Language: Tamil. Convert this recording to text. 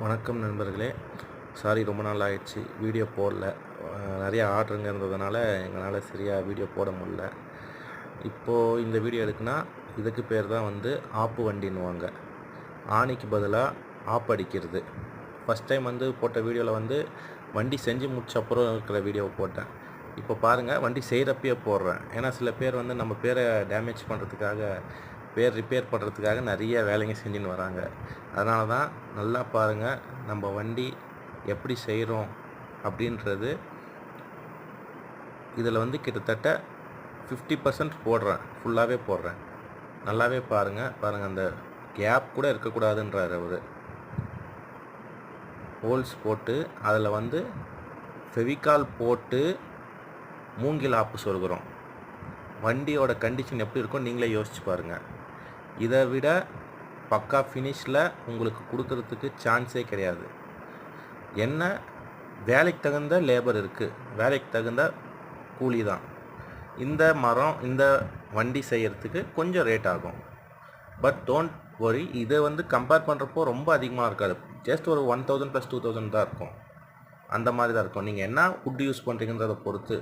வணக்கம் நண்பர்களே. சாரி, ரொம்ப நாள் ஆயிடுச்சு வீடியோ போடல. நிறைய ஆர்டருங்க இருந்ததுனால எங்களால் சரியாக வீடியோ போட முடியல. இப்போது இந்த வீடியோ எதுக்குன்னா, இதுக்கு பேர் தான் ஆப்பு வண்டின்னுவாங்க. ஆணிக்கு பதிலாக ஆப்பு அடிக்கிறது. ஃபஸ்ட் டைம் போட்ட வீடியோவில் வண்டி செஞ்சு முடிச்ச அப்புறம் இருக்கிற வீடியோவை போட்டேன். இப்போ பாருங்கள், வண்டி செய்கிறப்பயே போடுறேன். ஏன்னா சில பேர் நம்ம பேரை டேமேஜ் பண்ணுறதுக்காக, பேர் ரிப்பேர் பண்ணுறதுக்காக நிறைய வேலைங்க செஞ்சுன்னு வராங்க. அதனால தான் நல்லா பாருங்கள், நம்ம வண்டி எப்படி செய்கிறோம் அப்படின்றது. இதில் கிட்டத்தட்ட 50% போடுறேன், ஃபுல்லாகவே போடுறேன். நல்லாவே பாருங்கள், அந்த கேப் கூட இருக்கக்கூடாதுன்றார் அவர். ஹோல்ஸ் போட்டு அதில் ஃபெவிகால் போட்டு மூங்கில் ஆப்பு சொருகிறோம். வண்டியோட கண்டிஷன் எப்படி இருக்கும் நீங்களே யோசிச்சு பாருங்கள். இதை விட பக்கா ஃபினிஷில் உங்களுக்கு கொடுக்கறதுக்கு சான்ஸே கிடையாது. என்ன, வேலைக்கு தகுந்த லேபர் இருக்குது, வேலைக்கு தகுந்த கூலி தான். இந்த வண்டி செய்கிறதுக்கு கொஞ்சம் ரேட் ஆகும். பட் டோன்ட் வரி, இதை கம்பேர் பண்ணுறப்போ ரொம்ப அதிகமாக இருக்காது. ஜஸ்ட் ஒரு 1000 + 2000 தான் இருக்கும். அந்த மாதிரி தான் இருக்கும். நீங்கள் என்ன வுட் யூஸ் பண்ணுறீங்கன்றதை பொறுத்து